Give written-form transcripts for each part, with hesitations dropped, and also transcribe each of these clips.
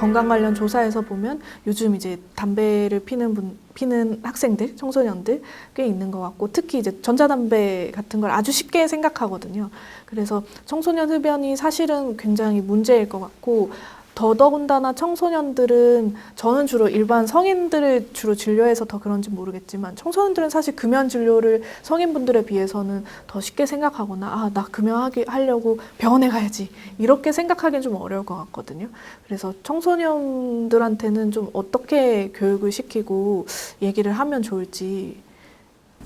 건강 관련 조사에서 보면 요즘 이제 담배를 피는 학생들, 청소년들 꽤 있는 것 같고, 특히 이제 전자담배 같은 걸 아주 쉽게 생각하거든요. 그래서 청소년 흡연이 사실은 굉장히 문제일 것 같고, 더더군다나 청소년들은, 저는 주로 일반 성인들을 주로 진료해서 더 그런지 모르겠지만, 청소년들은 사실 금연 진료를 성인분들에 비해서는 더 쉽게 생각하거나, 아, 나 하려고 병원에 가야지, 이렇게 생각하기는 좀 어려울 것 같거든요. 그래서 청소년들한테는 좀 어떻게 교육을 시키고 얘기를 하면 좋을지.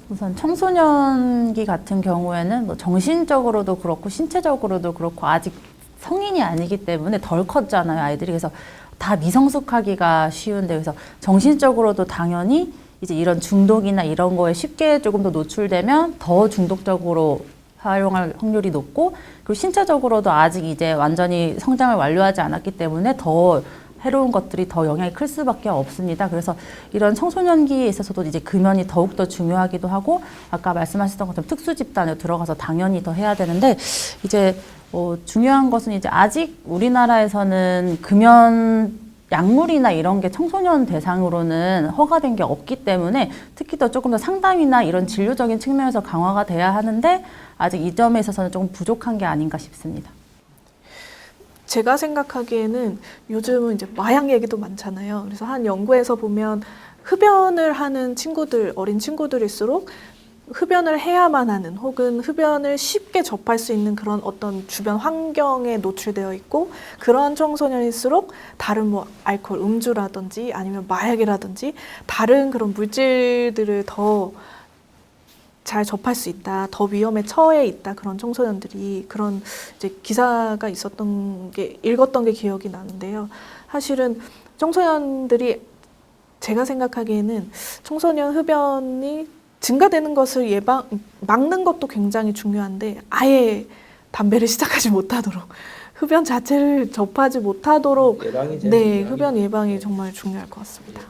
우선 청소년기 같은 경우에는 뭐 정신적으로도 그렇고 신체적으로도 그렇고 아직 성인이 아니기 때문에 덜 컸잖아요, 아이들이. 그래서 다 미성숙하기가 쉬운데, 그래서 정신적으로도 당연히 이제 이런 중독이나 이런 거에 쉽게 조금 더 노출되면 더 중독적으로 사용할 확률이 높고, 그리고 신체적으로도 아직 이제 완전히 성장을 완료하지 않았기 때문에 더 해로운 것들이 더 영향이 클 수밖에 없습니다. 그래서 이런 청소년기에 있어서도 이제 금연이 더욱더 중요하기도 하고, 아까 말씀하셨던 것처럼 특수 집단에 들어가서 당연히 더 해야 되는데, 이제 중요한 것은 이제 아직 우리나라에서는 금연 약물이나 이런 게 청소년 대상으로는 허가된 게 없기 때문에 특히 더 조금 더 상담이나 이런 진료적인 측면에서 강화가 돼야 하는데, 아직 이 점에 있어서는 조금 부족한 게 아닌가 싶습니다. 제가 생각하기에는 요즘은 이제 마약 얘기도 많잖아요. 그래서 한 연구에서 보면 흡연을 하는 친구들, 어린 친구들일수록 흡연을 해야만 하는, 혹은 흡연을 쉽게 접할 수 있는 그런 어떤 주변 환경에 노출되어 있고, 그런 청소년일수록 다른 뭐 알코올, 음주라든지 아니면 마약이라든지 다른 그런 물질들을 더 잘 접할 수 있다, 더 위험에 처해 있다, 그런 청소년들이, 그런 이제 기사가 읽었던 게 기억이 나는데요. 사실은 청소년들이, 제가 생각하기에는 청소년 흡연이 증가되는 것을 막는 것도 굉장히 중요한데, 아예 담배를 시작하지 못하도록, 흡연 자체를 접하지 못하도록, 네, 흡연 예방이 정말 중요할 것 같습니다.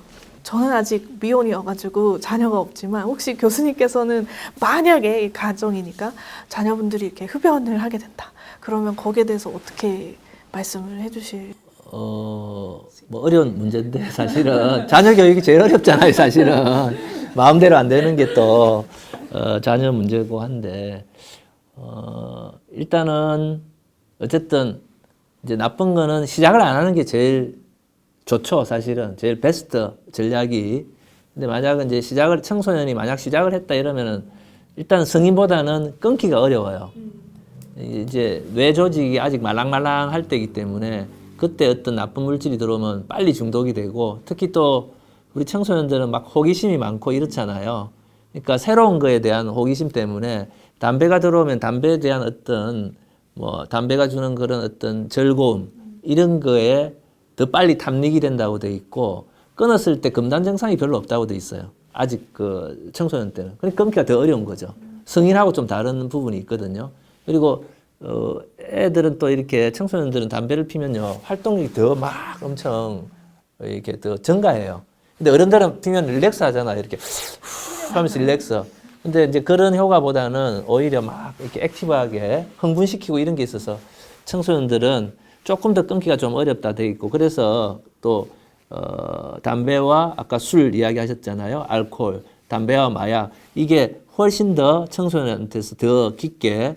저는 아직 미혼이어가지고 자녀가 없지만, 혹시 교수님께서는 만약에 가정이니까 자녀분들이 이렇게 흡연을 하게 된다, 그러면 거기에 대해서 어떻게 말씀을 해주실? 뭐 어려운 문제인데, 사실은 자녀 교육이 제일 어렵잖아요, 사실은. 마음대로 안 되는 게 또 자녀 문제고 한데, 일단은 어쨌든 이제 나쁜 거는 시작을 안 하는 게 제일 좋죠, 사실은. 제일 베스트 전략이. 근데 만약은 이제 청소년이 만약 시작을 했다 이러면은 일단 성인보다는 끊기가 어려워요. 이제 뇌 조직이 아직 말랑말랑할 때이기 때문에 그때 어떤 나쁜 물질이 들어오면 빨리 중독이 되고, 특히 또 우리 청소년들은 막 호기심이 많고 이렇잖아요. 그러니까 새로운 거에 대한 호기심 때문에 담배가 들어오면 담배에 대한 어떤 담배가 주는 그런 어떤 즐거움, 이런 거에 더 빨리 탐닉이 된다고 돼 있고, 끊었을 때 금단 증상이 별로 없다고 돼 있어요, 아직 그 청소년 때는. 그러니까 끊기가 더 어려운 거죠. 성인하고 좀 다른 부분이 있거든요. 그리고 애들은 또 이렇게, 청소년들은 담배를 피면요 활동력이 더 막 엄청 이렇게 더 증가해요. 근데 어른들은 피면 릴렉스 하잖아요, 이렇게 후 하면서 릴렉스. 근데 이제 그런 효과보다는 오히려 막 이렇게 액티브하게 흥분시키고 이런 게 있어서 청소년들은 조금 더 끊기가 좀 어렵다 돼 있고, 그래서 또 담배와 아까 술 이야기 하셨잖아요. 알코올, 담배와 마약, 이게 훨씬 더 청소년한테서 더 깊게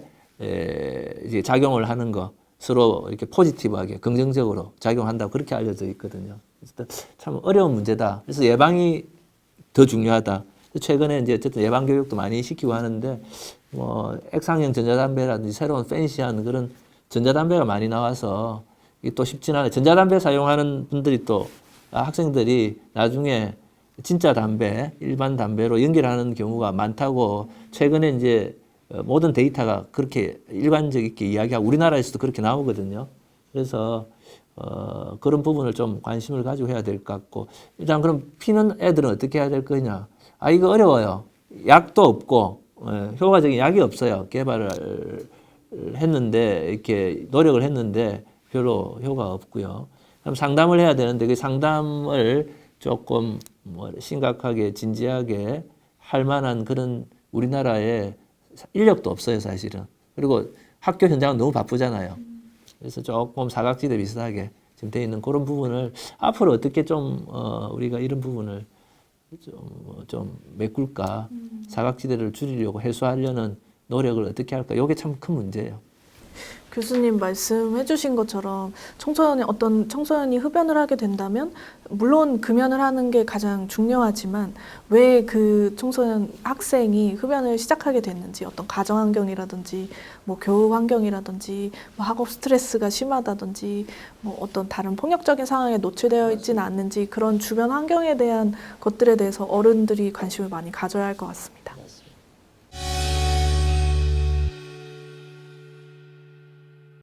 이제 작용을 하는 거, 서로 이렇게 포지티브하게 긍정적으로 작용한다고 그렇게 알려져 있거든요. 그래서 참 어려운 문제다. 그래서 예방이 더 중요하다. 최근에 이제 어쨌든 예방 교육도 많이 시키고 하는데, 액상형 전자담배라든지 새로운 팬시한 그런 전자담배가 많이 나와서 이게 또 쉽진 않아요. 전자담배 사용하는 분들이 또 학생들이 나중에 진짜 담배, 일반 담배로 연결하는 경우가 많다고 최근에 이제 모든 데이터가 그렇게 일관되게 이야기하고, 우리나라에서도 그렇게 나오거든요. 그래서 그런 부분을 좀 관심을 가지고 해야 될 것 같고, 일단 그럼 피는 애들은 어떻게 해야 될 거냐? 이거 어려워요. 약도 없고 효과적인 약이 없어요. 개발을 했는데, 이렇게 노력을 했는데 별로 효과가 없고요. 그럼 상담을 해야 되는데, 그 상담을 조금 심각하게 진지하게 할 만한 그런 우리나라에 인력도 없어요, 사실은. 그리고 학교 현장은 너무 바쁘잖아요. 그래서 조금 사각지대 비슷하게 지금 돼 있는 그런 부분을 앞으로 어떻게 좀 우리가 이런 부분을 좀 메꿀까, 사각지대를 줄이려고 해소하려는 노력을 어떻게 할까, 이게 참 큰 문제예요. 교수님 말씀해주신 것처럼 어떤 청소년이 흡연을 하게 된다면 물론 금연을 하는 게 가장 중요하지만 왜 그 청소년 학생이 흡연을 시작하게 됐는지, 어떤 가정 환경이라든지 뭐 교육 환경이라든지 뭐 학업 스트레스가 심하다든지 뭐 어떤 다른 폭력적인 상황에 노출되어 있지는 않는지, 그런 주변 환경에 대한 것들에 대해서 어른들이 관심을 많이 가져야 할 것 같습니다.